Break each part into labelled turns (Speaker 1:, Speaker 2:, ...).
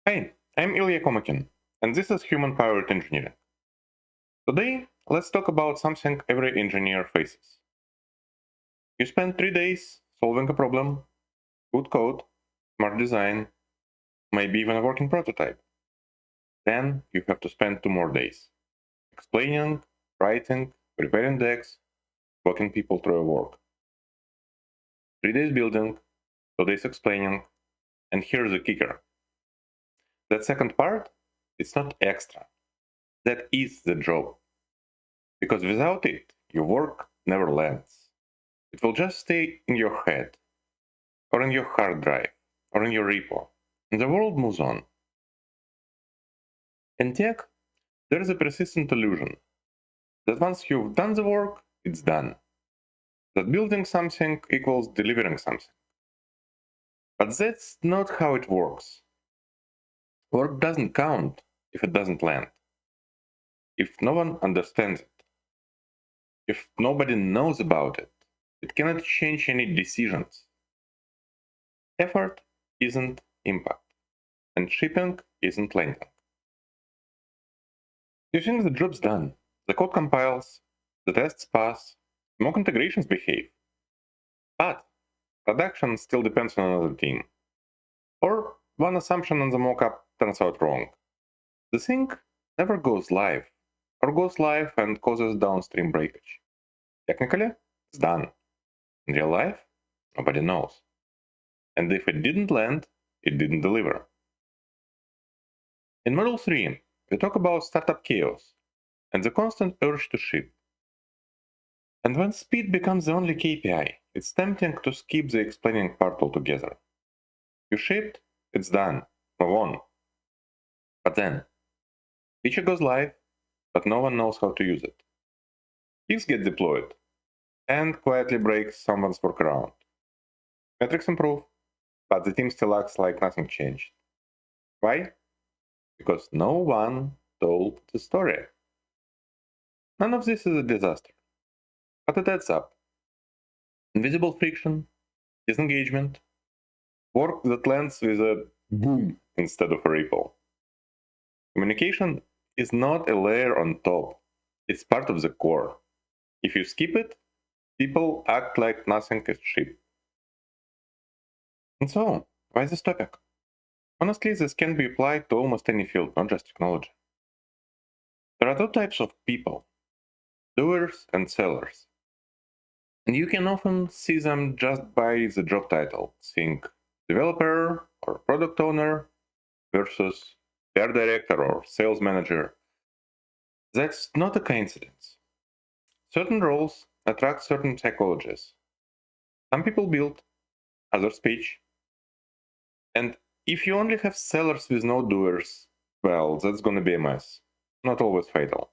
Speaker 1: Hi, I'm Ilya Komakhin, and this is Human-Powered Engineering. Today, let's talk about something every engineer faces. You spend 3 days solving a problem, good code, smart design, maybe even a working prototype. Then you have to spend 2 more days explaining, writing, preparing decks, walking people through your work. 3 days building, 2 days explaining, and here's the kicker. That second part, it's not extra. That is the job. Because without it, your work never lands. It will just stay in your head, or in your hard drive, or in your repo, and the world moves on. In tech, there is a persistent illusion that once you've done the work, it's done. That building something equals delivering something. But that's not how it works. Work doesn't count if it doesn't land. If no one understands it, if nobody knows about it, it cannot change any decisions. Effort isn't impact, and shipping isn't landing. You think the job's done, the code compiles, the tests pass, mock integrations behave. But production still depends on another team. Or one assumption on the mockup turns out wrong. The thing never goes live, or goes live and causes downstream breakage. Technically, it's done. In real life, nobody knows. And if it didn't land, it didn't deliver. In Model 3, we talk about startup chaos and the constant urge to ship. And when speed becomes the only KPI, it's tempting to skip the explaining part altogether. You shipped, it's done, move on. But then, feature goes live, but no one knows how to use it. Fix get deployed, and quietly breaks someone's workaround. Metrics improve, but the team still acts like nothing changed. Why? Because no one told the story. None of this is a disaster, but it adds up. Invisible friction, disengagement, work that lands with a boom instead of a ripple. Communication is not a layer on top, it's part of the core. If you skip it, people act like nothing is shipped. And so, why this topic? Honestly, this can be applied to almost any field, not just technology. There are two types of people, doers and sellers. And you can often see them just by the job title. Think developer or product owner versus PR director or sales manager. That's not a coincidence. Certain roles attract certain psychologies. Some people build, others pitch. And if you only have sellers with no doers, well, that's gonna be a mess. Not always fatal.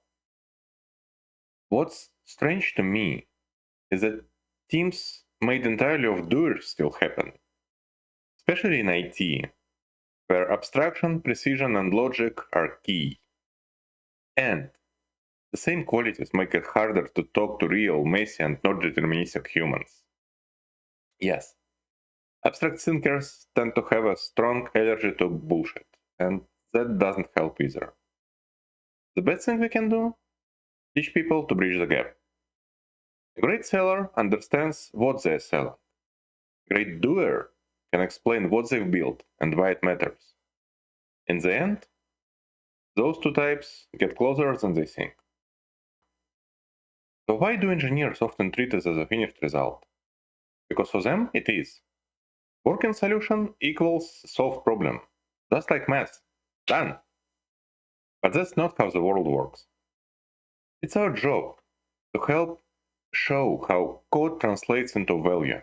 Speaker 1: What's strange to me is that teams made entirely of doers still happen, especially in IT, where abstraction, precision, and logic are key. And the same qualities make it harder to talk to real, messy, and not deterministic humans. Yes, abstract thinkers tend to have a strong allergy to bullshit, and that doesn't help either. The best thing we can do? Teach people to bridge the gap. A great seller understands what they're selling. A great doer can explain what they've built and why it matters. In the end, those two types get closer than they think. So why do engineers often treat this as a finished result? Because for them it is. Working solution equals solved problem. Just like math. Done. But that's not how the world works. It's our job to help show how code translates into value.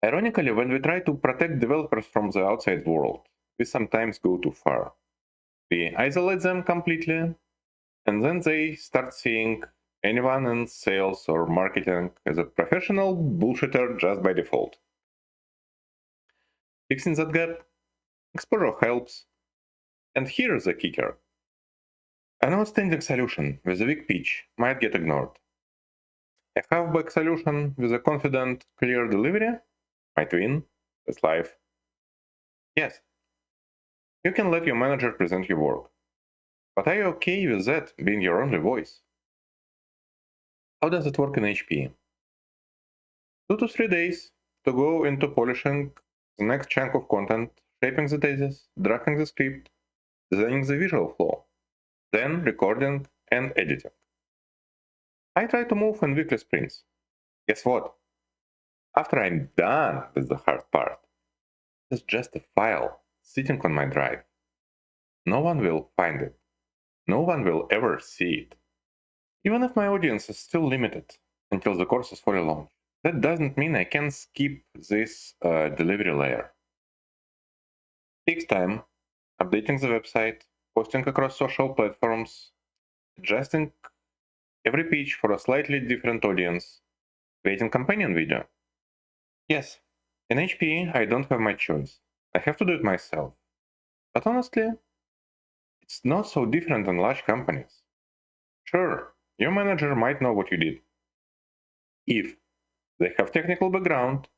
Speaker 1: Ironically, when we try to protect developers from the outside world, we sometimes go too far. We isolate them completely, and then they start seeing anyone in sales or marketing as a professional bullshitter just by default. Fixing that gap, exposure helps. And here's the kicker. An outstanding solution with a weak pitch might get ignored. A half-baked solution with a confident, clear delivery might win. That's life. Yes, You can let your manager present your work. But are you okay with that being your only voice? How does it work in HP? 2 to 3 days to go into polishing the next chunk of content, shaping the thesis, drafting the script, designing the visual flow, then recording and editing. I try to move in weekly sprints. Guess what? After I'm done with the hard part, it's just a file sitting on my drive. No one will find it. No one will ever see it. Even if my audience is still limited until the course is fully launched, that doesn't mean I can skip this delivery layer. It takes time updating the website, posting across social platforms, adjusting every page for a slightly different audience, creating companion video. Yes, in HP I don't have my choice. I have to do it myself. But honestly, it's not so different than large companies. Sure, your manager might know what you did. If they have technical background,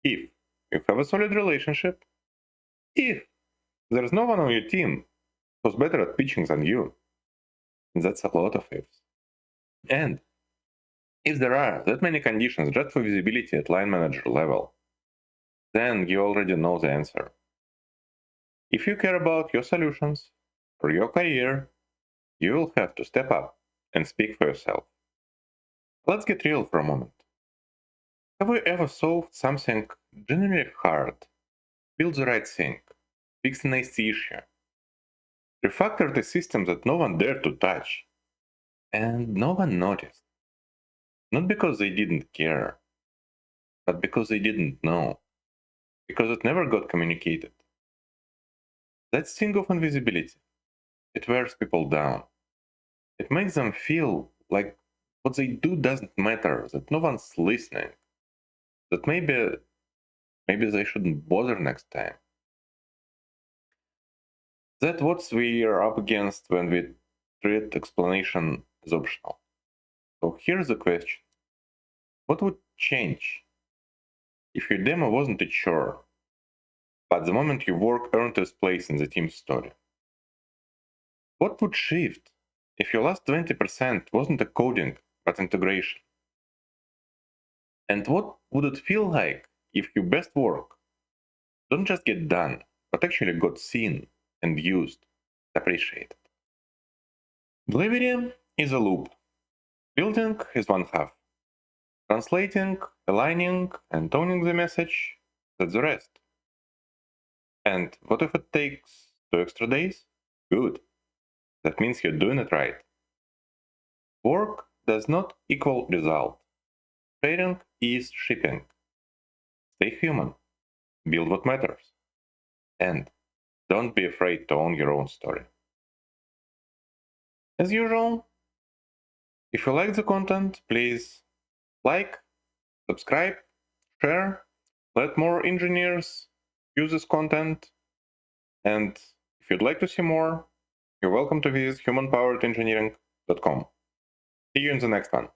Speaker 1: if you have a solid relationship, if there's no one on your team who's better at pitching than you. That's a lot of ifs. And if there are that many conditions just for visibility at line manager level, then you already know the answer. If you care about your solutions or your career, you will have to step up and speak for yourself. Let's get real for a moment. Have you ever solved something genuinely hard, built the right thing, fixed an IC issue, refactored a system that no one dared to touch, and no one noticed? Not because they didn't care, but because they didn't know, because it never got communicated. That sting of invisibility, it wears people down. It makes them feel like what they do doesn't matter, that no one's listening, that maybe they shouldn't bother next time. That's what we are up against when we treat explanation as optional. So here's the question. What would change if your demo wasn't a chore, but the moment your work earned its place in the team's story? What would shift if your last 20% wasn't a coding, but integration? And what would it feel like if your best work don't just get done, but actually got seen and used, appreciated? Delivery is a loop. Building is one half. Translating, aligning, and toning the message, that's the rest. And what if it takes 2 extra days? Good. That means you're doing it right. Work does not equal result. Sharing is shipping. Stay human. Build what matters. And don't be afraid to own your own story. As usual, if you like the content, please like, subscribe, share, let more engineers use this content. And if you'd like to see more, you're welcome to visit humanpoweredengineering.com. See you in the next one.